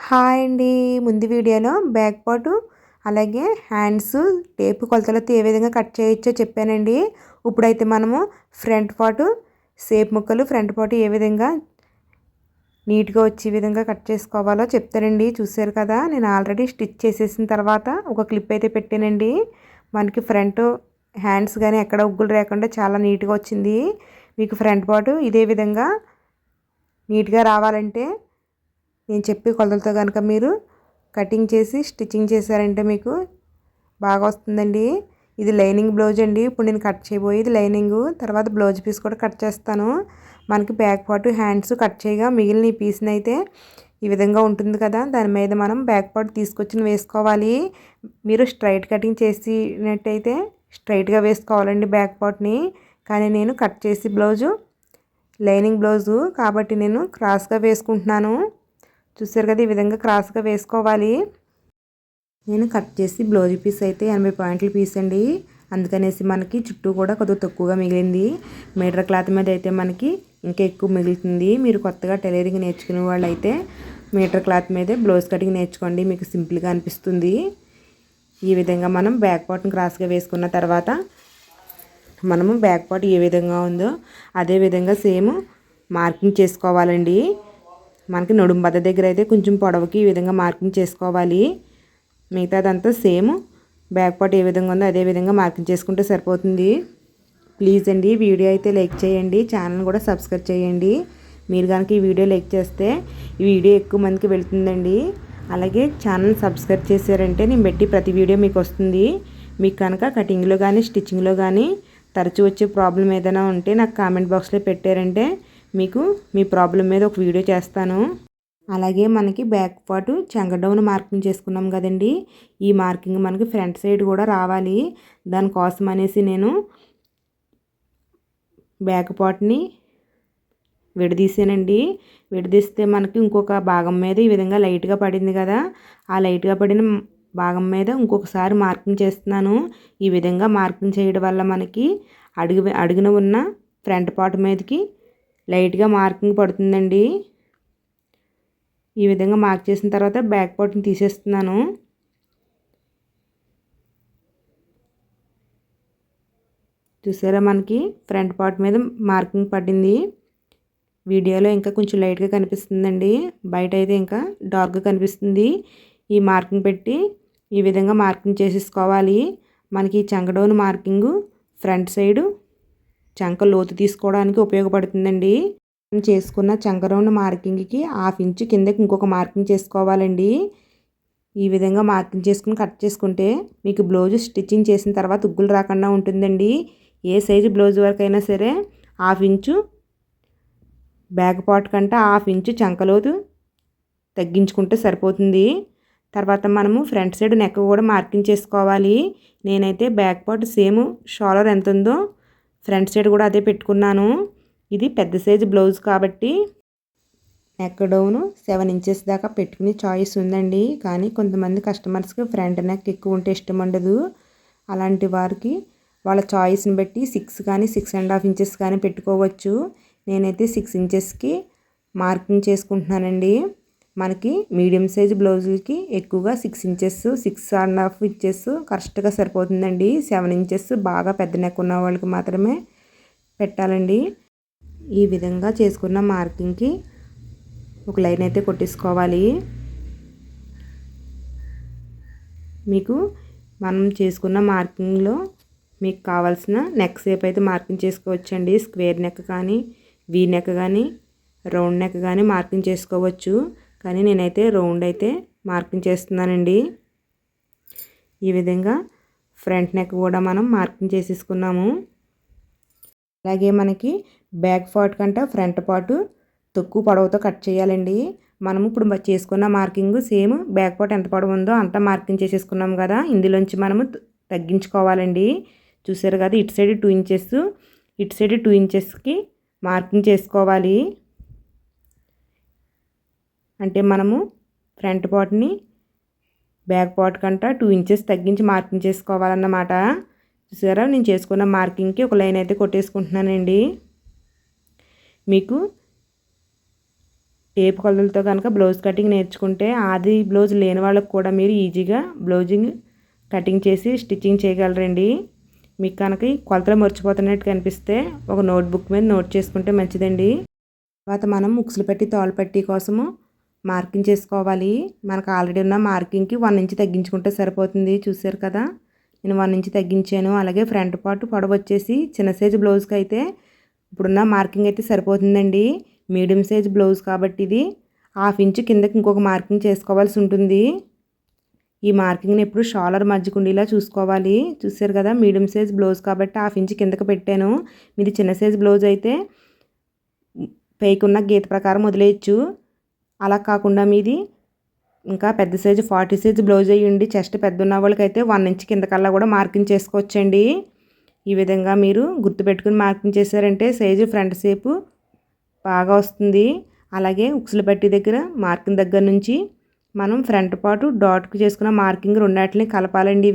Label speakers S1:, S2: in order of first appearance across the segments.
S1: Hi అండి. ముందు వీడియోలో బ్యాక్ పార్ట్ అలాగే హ్యాండ్స్ టేపు కొలతలతో ఏ విధంగా కట్ చేయొచ్చో చెప్పానండి. ఇప్పుడైతే మనము ఫ్రంట్ పార్ట్ షేప్ ముక్కలు ఫ్రంట్ పార్ట్ ఏ విధంగా నీట్గా వచ్చే విధంగా కట్ చేసుకోవాలో చెప్తానండి. చూసారు కదా, నేను ఆల్రెడీ స్టిచ్ చేసేసిన తర్వాత ఒక క్లిప్ అయితే పెట్టానండి. మనకి ఫ్రంట్ హ్యాండ్స్ కానీ ఎక్కడ ఉగ్గులు లేకుండా చాలా నీట్గా వచ్చింది. మీకు ఫ్రంట్ పార్ట్ ఇదే విధంగా నీట్గా రావాలంటే నేను చెప్పే కొలతలతో కనుక మీరు కటింగ్ చేసి స్టిచ్చింగ్ చేశారంటే మీకు బాగా వస్తుందండి. ఇది లైనింగ్ బ్లౌజ్ అండి. ఇప్పుడు నేను కట్ చేయబోయేది లైనింగ్, తర్వాత బ్లౌజ్ పీస్ కూడా కట్ చేస్తాను. మనకి బ్యాక్ పార్ట్ హ్యాండ్స్ కట్ చేయగా మిగిలిన ఈ పీస్ని అయితే ఈ విధంగా ఉంటుంది కదా, దాని మీద మనం బ్యాక్ పార్ట్ తీసుకొచ్చి వేసుకోవాలి. మీరు స్ట్రైట్ కటింగ్ చేసినట్టయితే స్ట్రైట్గా వేసుకోవాలండి బ్యాక్ పార్ట్ని. కానీ నేను కట్ చేసి బ్లౌజు లైనింగ్ బ్లౌజు కాబట్టి నేను క్రాస్గా వేసుకుంటున్నాను. చూసారు కదా, ఈ విధంగా క్రాస్గా వేసుకోవాలి. నేను కట్ చేసి బ్లౌజ్ పీస్ అయితే 80 పాయింట్ల పీస్ అండి. అందుకనేసి మనకి చుట్టూ కూడా కొద్దిగా తక్కువగా మిగిలింది. మీటర్ క్లాత్ మీద అయితే మనకి ఇంకా ఎక్కువ మిగులుతుంది. మీరు కొత్తగా టైలరింగ్ నేర్చుకునే వాళ్ళు అయితే మీటర్ క్లాత్ మీదే బ్లౌజ్ కటింగ్ నేర్చుకోండి, మీకు సింపుల్గా అనిపిస్తుంది. ఈ విధంగా మనం బ్యాక్ పార్ట్ని క్రాస్గా వేసుకున్న తర్వాత మనము బ్యాక్ పార్ట్ ఏ విధంగా ఉందో అదే విధంగా సేమ్ మార్కింగ్ చేసుకోవాలండి. మనకి నడుము బద్ద దగ్గర అయితే కొంచెం పొడవుకి ఈ విధంగా మార్కింగ్ చేసుకోవాలి. మిగతాదంతా సేమ్ బ్యాక్ పార్ట్ ఏ విధంగా ఉందో అదే విధంగా మార్కింగ్ చేసుకుంటే సరిపోతుంది. ప్లీజ్ అండి, వీడియో అయితే లైక్ చేయండి, ఛానల్ కూడా సబ్స్క్రైబ్ చేయండి. మీరు కనుక ఈ వీడియో లైక్ చేస్తే ఈ వీడియో ఎక్కువ మందికి వెళ్తుందండి. అలాగే ఛానల్ సబ్స్క్రైబ్ చేశారంటే నేను పెట్టి ప్రతి వీడియో మీకు వస్తుంది. మీకు కనుక కటింగ్లో కానీ స్టిచ్చింగ్లో కానీ తరచూ వచ్చే ప్రాబ్లం ఏదైనా ఉంటే నాకు కామెంట్ బాక్స్లో పెట్టారంటే మీకు మీ ప్రాబ్లం మీద ఒక వీడియో చేస్తాను. అలాగే మనకి బ్యాక్ పార్ట్ చంక డౌన్ మార్కింగ్ చేసుకున్నాం కదండి, ఈ మార్కింగ్ మనకి ఫ్రంట్ సైడ్ కూడా రావాలి. దానికోసం అనేసి నేను బ్యాక్ పార్ట్ని విడదీసానండి. విడదీస్తే మనకి ఇంకొక భాగం మీద ఈ విధంగా లైట్గా పడింది కదా, ఆ లైట్గా పడిన భాగం మీద ఇంకొకసారి మార్కింగ్ చేస్తున్నాను. ఈ విధంగా మార్కింగ్ చేయడం వల్ల మనకి అడుగున ఉన్న ఫ్రంట్ పార్ట్ మీదకి లైట్గా మార్కింగ్ పడుతుందండి. ఈ విధంగా మార్క్ చేసిన తర్వాత బ్యాక్ పార్ట్ని తీసేస్తున్నాను. చూసారా, మనకి ఫ్రంట్ పార్ట్ మీద మార్కింగ్ పడింది. వీడియోలో ఇంకా కొంచెం లైట్గా కనిపిస్తుందండి, బయట అయితే ఇంకా డార్క్గా కనిపిస్తుంది. ఈ మార్కింగ్ పెట్టి ఈ విధంగా మార్కింగ్ చేసేసుకోవాలి. మనకి చంక డౌన్ మార్కింగ్ ఫ్రంట్ సైడు చంక లోతు తీసుకోవడానికి ఉపయోగపడుతుందండి. చేసుకున్న చంక రౌండ్ మార్కింగ్కి 1/2 ఇంచు కిందకి ఇంకొక మార్కింగ్ చేసుకోవాలండి. ఈ విధంగా మార్కింగ్ చేసుకుని కట్ చేసుకుంటే మీకు బ్లౌజ్ స్టిచ్చింగ్ చేసిన తర్వాత ఉగ్గులు రాకుండా ఉంటుందండి. ఏ సైజు బ్లౌజ్ వరకు అయినా సరే 1/2 ఇంచు బ్యాక్ పార్ట్ కంటే 1/2 ఇంచు చంకలోతు తగ్గించుకుంటే సరిపోతుంది. తర్వాత మనము ఫ్రంట్ సైడ్ నెక్ కూడా మార్కింగ్ చేసుకోవాలి. నేనైతే బ్యాక్ పార్ట్ సేమ్ షోల్డర్ ఎంత ఉందో ఫ్రంట్ సైడ్ కూడా అదే పెట్టుకున్నాను. ఇది పెద్ద సైజు బ్లౌజ్ కాబట్టి నెక్ డౌన్ 7 ఇంచెస్ దాకా పెట్టుకునే చాయిస్ ఉందండి. కానీ కొంతమంది కస్టమర్స్కి ఫ్రంట్ నెక్ ఎక్కువ ఉంటే ఇష్టం ఉండదు. అలాంటి వారికి వాళ్ళ చాయిస్ని బట్టి 6 కానీ 6.5 ఇంచెస్ కానీ పెట్టుకోవచ్చు. నేనైతే 6 ఇంచెస్కి మార్కింగ్ చేసుకుంటున్నానండి. మనకి మీడియం సైజు బ్లౌజులకి ఎక్కువగా 6 ఇంచెస్ 6.5 ఇంచెస్ కరెక్ట్గా సరిపోతుందండి. 7 ఇంచెస్ బాగా పెద్ద నెక్ ఉన్న వాళ్ళకి మాత్రమే పెట్టాలండి. ఈ విధంగా చేసుకున్న మార్కింగ్కి ఒక లైన్ అయితే కొట్టేసుకోవాలి. మీకు మనం చేసుకున్న మార్కింగ్లో మీకు కావాల్సిన నెక్ షేప్ అయితే మార్కింగ్ చేసుకోవచ్చండి. స్క్వేర్ నెక్ కానీ వీ నెక్ కానీ రౌండ్ నెక్ కానీ మార్కింగ్ చేసుకోవచ్చు. కానీ నేనైతే రౌండ్ అయితే మార్కింగ్ చేస్తున్నానండి. ఈ విధంగా ఫ్రంట్ నెక్ కూడా మనం మార్కింగ్ చేసేసుకున్నాము. అలాగే మనకి బ్యాక్ పార్ట్ కంటే ఫ్రంట్ పార్ట్ తక్కువ పొడవుతో కట్ చేయాలండి. మనం ఇప్పుడు చేసుకున్న మార్కింగ్ సేమ్ బ్యాక్ పార్ట్ ఎంత పొడవు ఉందో అంత మార్కింగ్ చేసేసుకున్నాం కదా, ఇందులోంచి మనము తగ్గించుకోవాలండి. చూసారు కదా, ఇటు సైడ్ 2 ఇంచెస్ ఇటు సైడ్ 2 ఇంచెస్కి మార్కింగ్ చేసుకోవాలి. అంటే మనము ఫ్రంట్ పార్ట్ని బ్యాక్ పార్ట్ కంటే 2 ఇంచెస్ తగ్గించి మార్కింగ్ చేసుకోవాలన్నమాట. చూసారా, నేను చేసుకున్న మార్కింగ్కి ఒక లైన్ అయితే కొట్టేసుకుంటున్నానండి. మీకు టేప్ కొలతలతో కనుక బ్లౌజ్ కటింగ్ నేర్చుకుంటే ఆది బ్లౌజ్ లేని వాళ్ళకి కూడా మీరు ఈజీగా బ్లౌజింగ్ కటింగ్ చేసి స్టిచ్చింగ్ చేయగలరండి. మీకు కనుక ఈ కొలతలు మర్చిపోతున్నట్టు కనిపిస్తే ఒక నోట్బుక్ మీద నోట్ చేసుకుంటే మంచిదండి. తర్వాత మనం ఉక్సులు పట్టి తోలు పట్టి కోసము మార్కింగ్ చేసుకోవాలి. మనకు ఆల్రెడీ ఉన్న మార్కింగ్కి 1 ఇంచ్ తగ్గించుకుంటే సరిపోతుంది. చూసారు కదా, నేను 1 ఇంచ్ తగ్గించాను. అలాగే ఫ్రంట్ పార్ట్ పొడవు వచ్చేసి చిన్న సైజు బ్లౌజ్కి అయితే ఇప్పుడున్న మార్కింగ్ అయితే సరిపోతుందండి. మీడియం సైజ్ బ్లౌజ్ కాబట్టి ఇది 1/2 ఇంచ్ కిందకి ఇంకొక మార్కింగ్ చేసుకోవాల్సి ఉంటుంది. ఈ మార్కింగ్ని ఎప్పుడు షోల్డర్ మధ్యకుండీలా చూసుకోవాలి. చూసారు కదా, మీడియం సైజ్ బ్లౌజ్ కాబట్టి 1/2 ఇంచ్ కిందకి పెట్టాను. మీది చిన్న సైజ్ బ్లౌజ్ అయితే పైకి ఉన్న గీత ప్రకారం వదిలేయచ్చు. అలా కాకుండా మీది ఇంకా పెద్ద సైజు 40 సైజ్ బ్లౌజ్ అయ్యండి చెస్ట్ పెద్ద ఉన్న వాళ్ళకైతే 1 ఇంచ్ కిందకల్లా కూడా మార్కింగ్ చేసుకోవచ్చండి. ఈ విధంగా మీరు గుర్తుపెట్టుకుని మార్కింగ్ చేశారంటే సైజు ఫ్రంట్ షేపు బాగా వస్తుంది. అలాగే ఉక్సులు పట్టి దగ్గర మార్కింగ్ దగ్గర నుంచి మనం ఫ్రంట్ పార్ట్ డాట్కి చేసుకున్న మార్కింగ్ రెండాటిని కలపాలండి.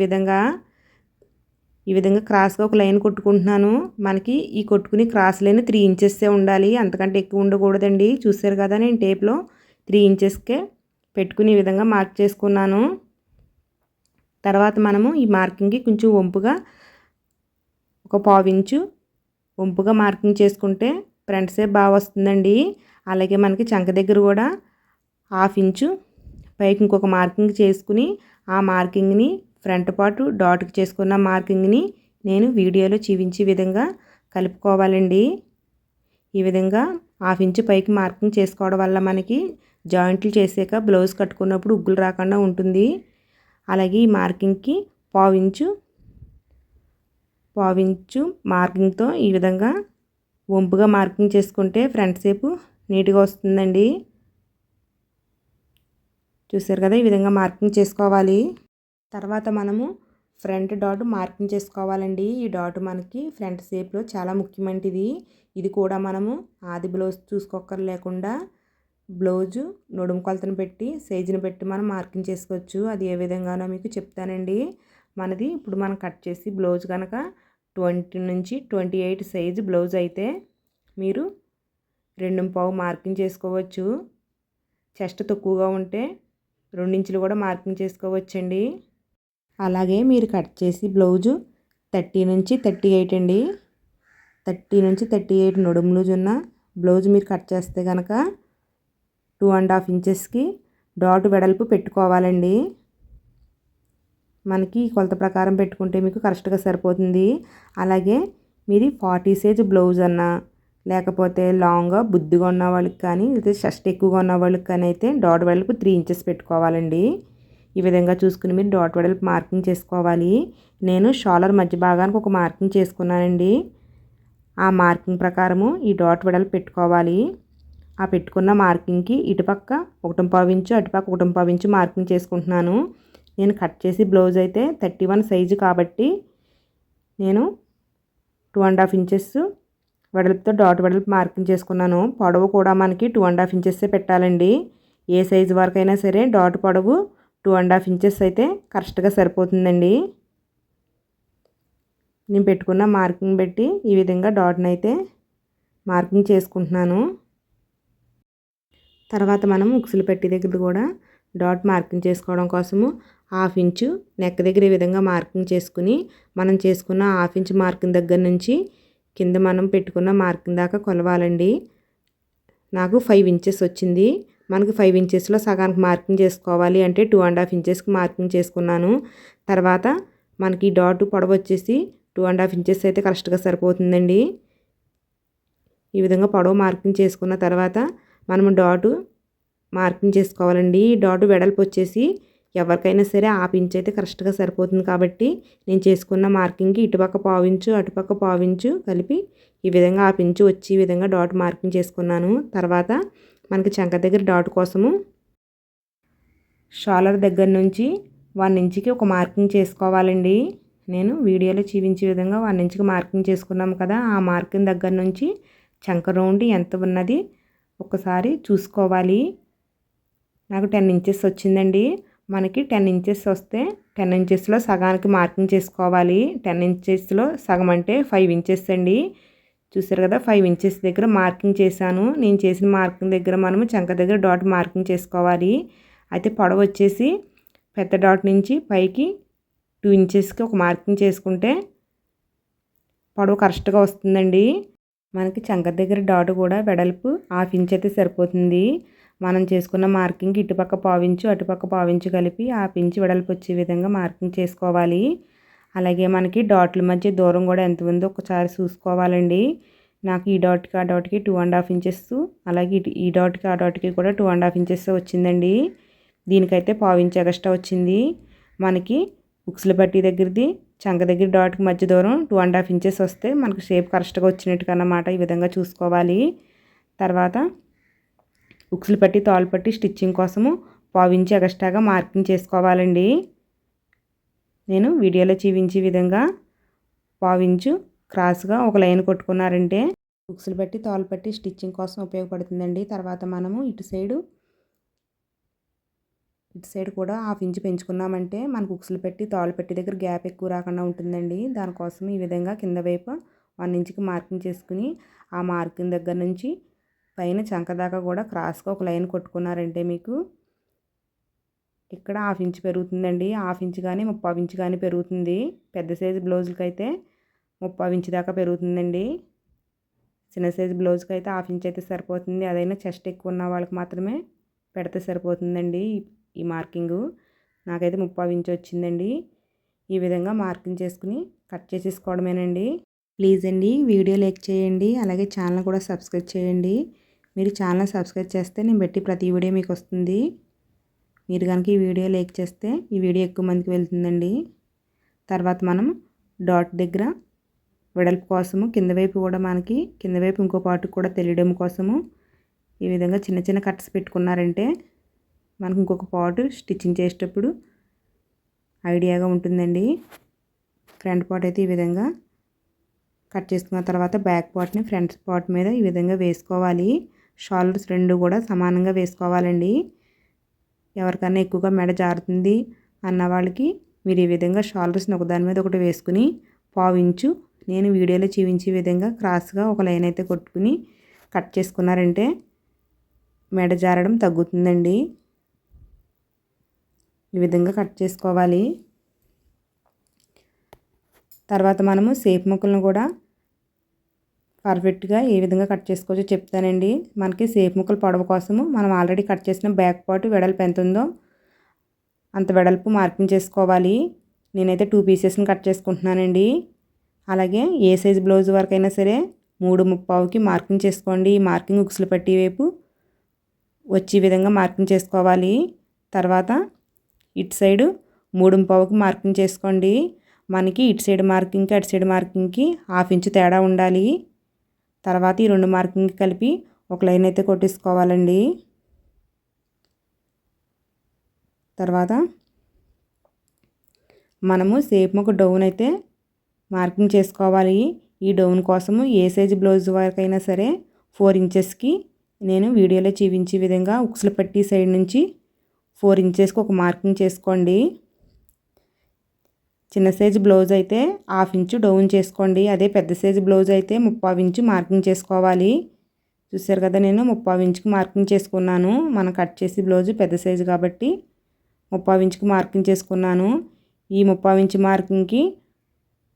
S1: ఈ విధంగా క్రాస్గా ఒక లైన్ కొట్టుకుంటున్నాను. మనకి ఈ కొట్టుకుని క్రాస్ లైన్ 3 ఇంచెస్సే ఉండాలి, అంతకంటే ఎక్కువ ఉండకూడదండి. చూసారు కదా, నేను టేప్లో 3 ఇంచెస్కే పెట్టుకుని ఈ విధంగా మార్క్ చేసుకున్నాను. తర్వాత మనము ఈ మార్కింగ్కి కొంచెం వంపుగా ఒక 1/4 ఇంచు వంపుగా మార్కింగ్ చేసుకుంటే ఫ్రంట్ షేప్ బాగా వస్తుందండి. అలాగే మనకి చంక దగ్గర కూడా 1/2 ఇంచు పైకి ఇంకొక మార్కింగ్ చేసుకుని ఆ మార్కింగ్ని ఫ్రంట్ పార్ట్ డాట్కి చేసుకున్న మార్కింగ్ని నేను వీడియోలో చూపించే విధంగా కలుపుకోవాలండి. ఈ విధంగా 1/2 ఇంచు పైకి మార్కింగ్ చేసుకోవడం వల్ల మనకి జాయింట్లు చేసాక బ్లౌజ్ కట్టుకున్నప్పుడు ఉగ్గులు రాకుండా ఉంటుంది. అలాగే ఈ మార్కింగ్కి 1/4 ఇంచు మార్కింగ్తో ఈ విధంగా వంపుగా మార్కింగ్ చేసుకుంటే ఫ్రంట్ షేపు నీట్గా వస్తుందండి. చూసారు కదా, ఈ విధంగా మార్కింగ్ చేసుకోవాలి. తర్వాత మనము ఫ్రంట్ డాట్ మార్కింగ్ చేసుకోవాలండి. ఈ డాట్ మనకి ఫ్రంట్ షేప్లో చాలా ముఖ్యమైనది. ఇది కూడా మనము ఆది బ్లౌజ్ చూసుకోకర్ లేకుండా బ్లౌజు నడుము కొలతను పెట్టి సైజుని పెట్టి మనం మార్కింగ్ చేసుకోవచ్చు. అది ఏ విధంగానో మీకు చెప్తానండి. మనది ఇప్పుడు మనం కట్ చేసి బ్లౌజ్ కనుక 20 నుంచి 28 సైజు బ్లౌజ్ అయితే మీరు 2.5 మార్కింగ్ చేసుకోవచ్చు. చెస్ట్ తక్కువగా ఉంటే 2 ఇంచులు కూడా మార్కింగ్ చేసుకోవచ్చండి. అలాగే మీరు కట్ చేసి బ్లౌజు 30 నుంచి 38 అండి, 30 నుంచి 38 నడుము లూజ్ ఉన్న బ్లౌజ్ మీరు కట్ చేస్తే కనుక 2.5 ఇంచెస్కి డాట్ వెడల్పు పెట్టుకోవాలండి. మనకి కొలత ప్రకారం పెట్టుకుంటే మీకు కరెక్ట్గా సరిపోతుంది. అలాగే మీది 40 సైజ్ బ్లౌజ్ అన్నా లేకపోతే లాంగ్గా బుద్ధిగా ఉన్న వాళ్ళకి కానీ లేదా చెస్ట్ ఎక్కువగా ఉన్న వాళ్ళకి కానీ అయితే డాట్ వెడల్పు 3 ఇంచెస్ పెట్టుకోవాలండి. ఈ విధంగా చూసుకుని మీరు డాట్ వెడల్పు మార్కింగ్ చేసుకోవాలి. నేను షోల్డర్ మధ్య భాగానికి ఒక మార్కింగ్ చేసుకున్నానండి. ఆ మార్కింగ్ ప్రకారము ఈ డాట్ వెడల్పు పెట్టుకోవాలి. ఆ పెట్టుకున్న మార్కింగ్కి ఇటుపక్క 1.5 ఇంచు అటుపక్క 1.5 ఇంచు మార్కింగ్ చేసుకుంటున్నాను. నేను కట్ చేసి బ్లౌజ్ అయితే 31 సైజు కాబట్టి నేను 2.5 ఇంచెస్ వెడల్పుతో డాట్ వెడల్పు మార్కింగ్ చేసుకున్నాను. పొడవు కూడా మనకి 2.5 ఇంచెస్సే పెట్టాలండి. ఏ సైజు వరకైనా సరే డాట్ పొడవు 2.5 ఇంచెస్ అయితే కరెక్ట్గా సరిపోతుందండి. నేను పెట్టుకున్న మార్కింగ్ పెట్టి ఈ విధంగా డాట్ని అయితే మార్కింగ్ చేసుకుంటున్నాను. తర్వాత మనం ఉక్సులు పెట్టి దగ్గర కూడా డాట్ మార్కింగ్ చేసుకోవడం కోసము 1/2 ఇంచు నెక్ దగ్గర ఈ విధంగా మార్కింగ్ చేసుకుని మనం చేసుకున్న 1/2 ఇంచు మార్కింగ్ దగ్గర నుంచి కింద మనం పెట్టుకున్న మార్కింగ్ దాకా కొలవాలండి. నాకు 5 ఇంచెస్ వచ్చింది. మనకి 5 ఇంచెస్లో సగానికి మార్కింగ్ చేసుకోవాలి అంటే 2.5 ఇంచెస్కి మార్కింగ్ చేసుకున్నాను. తర్వాత మనకి డాట్ పొడవు వచ్చేసి 2.5 ఇంచెస్ అయితే కరెక్ట్గా సరిపోతుందండి. ఈ విధంగా పొడవు మార్కింగ్ చేసుకున్న తర్వాత మనము డాటు మార్కింగ్ చేసుకోవాలండి. ఈ డాటు వెడల్పు వచ్చేసి ఎవరికైనా సరే 1/2 ఇంచు అయితే కరెక్ట్గా సరిపోతుంది కాబట్టి నేను చేసుకున్న మార్కింగ్కి ఇటుపక్క 1/4 ఇంచు అటుపక్క 1/4 ఇంచు కలిపి ఈ విధంగా 1/2 ఇంచు వచ్చి ఈ విధంగా డాట్ మార్కింగ్ చేసుకున్నాను. తర్వాత మనకి చంక దగ్గర డాట్ కోసము షోల్డర్ దగ్గర నుంచి 1 ఇంచుకి ఒక మార్కింగ్ చేసుకోవాలండి. నేను వీడియోలో చూపించే విధంగా 1 ఇంచుకి మార్కింగ్ చేసుకున్నాము కదా, ఆ మార్కింగ్ దగ్గర నుంచి చంక రౌండ్ ఎంత ఉన్నది ఒకసారి చూసుకోవాలి. నాకు 10 ఇంచెస్ వచ్చిందండి. మనకి 10 ఇంచెస్ వస్తే 10 ఇంచెస్లో సగానికి మార్కింగ్ చేసుకోవాలి. 10 ఇంచెస్లో సగం అంటే 5 ఇంచెస్ అండి. చూసారు కదా 5 ఇంచెస్ దగ్గర మార్కింగ్ చేశాను. నేను చేసిన మార్కింగ్ దగ్గర మనము చంక దగ్గర డాట్ మార్కింగ్ చేసుకోవాలి. అయితే పొడవు వచ్చేసి పెద్ద డాట్ నుంచి పైకి 2 ఇంచెస్కి ఒక మార్కింగ్ చేసుకుంటే పొడవు కరెక్ట్గా వస్తుందండి. మనకి చంక దగ్గర డాట్ కూడా వెడల్పు 1/2 ఇంచ్ అయితే సరిపోతుంది. మనం చేసుకున్న మార్కింగ్ ఇటుపక్క పావించు అటుపక్క పావించు కలిపి 1/2 ఇంచ్ వెడల్పు వచ్చే విధంగా మార్కింగ్ చేసుకోవాలి. అలాగే మనకి డాట్ల మధ్య దూరం కూడా ఎంత ఉందో ఒకసారి చూసుకోవాలండి. నాకు ఈ డాట్కి ఆ డాట్కి 2.5 ఇంచెస్, అలాగే ఈ డాట్కి ఆ డాట్కి కూడా 2.5 ఇంచెస్ వచ్చిందండి. దీనికైతే 1/2 ఇంచ్ ఎక్స్ట్రా వచ్చింది. మనకి ఉక్సుల పట్టీ దగ్గరది చంక దగ్గర డాట్కి మధ్య దూరం 2.5 ఇంచెస్ వస్తే మనకు షేప్ కరెక్ట్గా వచ్చినట్టు అన్నమాట. ఈ విధంగా చూసుకోవాలి. తర్వాత ఉక్సుల పట్టీ తాళ్ళు పట్టి స్టిచ్చింగ్ కోసము 1/2 ఇంచ్ ఎక్స్ట్రాగా మార్కింగ్ చేసుకోవాలండి. నేను వీడియోలో చూపించే విధంగా 1/2 ఇంచు క్రాస్గా ఒక లైన్ కొట్టుకున్నారంటే ఉక్సులు పట్టి తాళ్ళు పట్టి స్టిచ్చింగ్ కోసం ఉపయోగపడుతుందండి. తర్వాత మనము ఇటు సైడు కూడా 1/2 ఇంచ్ పెంచుకున్నామంటే మనకు ఉక్సులు పెట్టి తాళ్ళు పెట్టి దగ్గర గ్యాప్ ఎక్కువ రాకుండా ఉంటుందండి. దానికోసం ఈ విధంగా కింద వైపు 1 ఇంచ్కి మార్కింగ్ చేసుకుని ఆ మార్కింగ్ దగ్గర నుంచి పైన చంక దాకా కూడా క్రాస్గా ఒక లైన్ కొట్టుకున్నారంటే మీకు ఇక్కడ 1/2 ఇంచ్ పెరుగుతుందండి. 1/2 ఇంచ్ కానీ 3/4 ఇంచ్ కానీ పెరుగుతుంది. పెద్ద సైజు బ్లౌజులకి అయితే 3/4 ఇంచ్ దాకా పెరుగుతుందండి. చిన్న సైజు బ్లౌజ్కి అయితే 1/2 ఇంచ్ అయితే సరిపోతుంది. అదైనా చెస్ట్ ఎక్కువ ఉన్న వాళ్ళకి మాత్రమే పెడితే సరిపోతుందండి ఈ మార్కింగు. నాకైతే 3/4 ఇంచ్ వచ్చిందండి. ఈ విధంగా మార్కింగ్ చేసుకుని కట్ చేసేసుకోవడమేనండి. ప్లీజ్ అండి వీడియో లైక్ చేయండి, అలాగే ఛానల్ కూడా సబ్స్క్రైబ్ చేయండి. మీరు ఛానల్ సబ్స్క్రైబ్ చేస్తే నేను పెట్టి ప్రతి వీడియో మీకు వస్తుంది. మీరు కనుక ఈ వీడియో లైక్ చేస్తే ఈ వీడియో ఎక్కువ మందికి వెళ్తుందండి. తర్వాత మనం డాట్ దగ్గర వెడల్పు కోసము కింద వైపు కూడా మనకి కింద వైపు ఇంకో పార్ట్ కూడా తెలియడం కోసము ఈ విధంగా చిన్న చిన్న కట్స్ పెట్టుకున్నారంటే మనకు ఇంకొక పార్ట్ స్టిచ్చింగ్ చేసేటప్పుడు ఐడియాగా ఉంటుందండి. ఫ్రంట్ పార్ట్ అయితే ఈ విధంగా కట్ చేసుకున్న తర్వాత బ్యాక్ పార్ట్ని ఫ్రంట్ పార్ట్ మీద ఈ విధంగా వేసుకోవాలి. షోల్డర్స్ రెండు కూడా సమానంగా వేసుకోవాలండి. ఎవరికైనా ఎక్కువగా మెడ జారుతుంది అన్న వాళ్ళకి మీరు ఈ విధంగా షోల్డర్స్ని ఒకదాని మీద ఒకటి వేసుకుని 1/4 ఇంచు నేను వీడియోలో చూపించే విధంగా క్రాస్గా ఒక లైన్ అయితే కొట్టుకుని కట్ చేసుకున్నారంటే మెడ జారడం తగ్గుతుందండి. ఈ విధంగా కట్ చేసుకోవాలి. తర్వాత మనము షేప్ ముక్కలను కూడా పర్ఫెక్ట్గా ఏ విధంగా కట్ చేసుకోవచ్చో చెప్తానండి. మనకి షేప్ ముక్కల పొడవు కోసము మనం ఆల్రెడీ కట్ చేసిన బ్యాక్ పార్ట్ వెడల్పు ఎంత ఉందో అంత వెడల్పు మార్కింగ్ చేసుకోవాలి. నేనైతే 2 పీసెస్ని కట్ చేసుకుంటున్నానండి. అలాగే ఏ సైజ్ బ్లౌజ్ వరకైనా సరే 3/3కి మార్కింగ్ చేసుకోండి. ఈ మార్కింగ్ ఉక్సులు పట్టి వైపు వచ్చే విధంగా మార్కింగ్ చేసుకోవాలి. తర్వాత ఇటు సైడు 3/5కి మార్కింగ్ చేసుకోండి. మనకి ఇటు సైడ్ మార్కింగ్కి అటు సైడ్ మార్కింగ్కి 1/2 ఇంచ్ తేడా ఉండాలి. తర్వాత ఈ 2 మార్కింగ్ కలిపి ఒక లైన్ అయితే కొట్టేసుకోవాలండి. తర్వాత మనము షేప్ ముక్క డౌన్ అయితే మార్కింగ్ చేసుకోవాలి. ఈ డౌన్ కోసము ఏ సైజు బ్లౌజ్ వరకైనా సరే 4 ఇంచెస్కి నేను వీడియోలో చూపించే విధంగా ఉక్సుల పట్టి సైడ్ నుంచి 4 ఇంచెస్కి ఒక మార్కింగ్ చేసుకోండి. చిన్న సైజు బ్లౌజ్ అయితే 1/2 ఇంచు డౌన్ చేసుకోండి. అదే పెద్ద సైజు బ్లౌజ్ అయితే 3/4 ఇంచు మార్కింగ్ చేసుకోవాలి. చూసారు కదా నేను 3/4 ఇంచుకి మార్కింగ్ చేసుకున్నాను. మనం కట్ చేసి బ్లౌజ్ పెద్ద సైజు కాబట్టి 3/4 ఇంచుకి మార్కింగ్ చేసుకున్నాను. ఈ 3/4 ఇంచు మార్కింగ్కి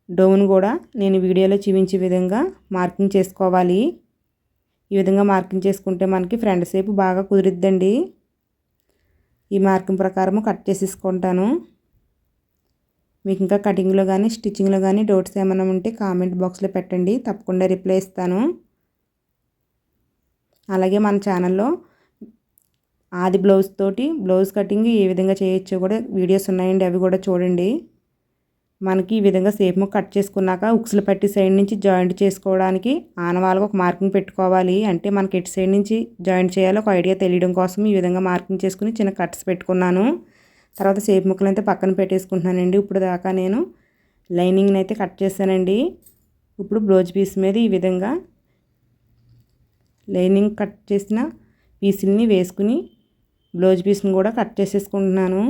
S1: డౌన్ కూడా నేను వీడియోలో చూపించే విధంగా మార్కింగ్ చేసుకోవాలి. ఈ విధంగా మార్కింగ్ చేసుకుంటే మనకి ఫ్రంట్ షేప్ బాగా కుదిరిద్దండి. ఈ మార్కింగ్ ప్రకారము కట్ చేసేసుకుంటాను. మీకు ఇంకా కటింగ్లో కానీ స్టిచ్చింగ్లో కానీ డౌట్స్ ఏమైనా ఉంటే కామెంట్ బాక్స్లో పెట్టండి, తప్పకుండా రిప్లై ఇస్తాను. అలాగే మన ఛానల్లో ఆది బ్లౌజ్ తోటి బ్లౌజ్ కటింగ్ ఏ విధంగా చేయొచ్చో కూడా వీడియోస్ ఉన్నాయండి, అవి కూడా చూడండి. మనకి ఈ విధంగా షేప్ ముక్క కట్ చేసుకున్నాక ఉక్సులు పట్టి సైడ్ నుంచి జాయింట్ చేసుకోవడానికి ఆనవాళ్ళగా ఒక మార్కింగ్ పెట్టుకోవాలి. అంటే మనకి ఎటు సైడ్ నుంచి జాయింట్ చేయాలో ఒక ఐడియా తెలియడం కోసం ఈ విధంగా మార్కింగ్ చేసుకుని చిన్న కట్స్ పెట్టుకున్నాను. తర్వాత షేప్ ముక్కలు అయితే పక్కన పెట్టేసుకుంటున్నానండి. ఇప్పుడు దాకా నేను లైనింగ్ని అయితే కట్ చేశానండి. ఇప్పుడు బ్లౌజ్ పీస్ మీద ఈ విధంగా లైనింగ్ కట్ చేసిన పీసుల్ని వేసుకుని బ్లౌజ్ పీస్ని కూడా కట్ చేసేసుకుంటున్నాను.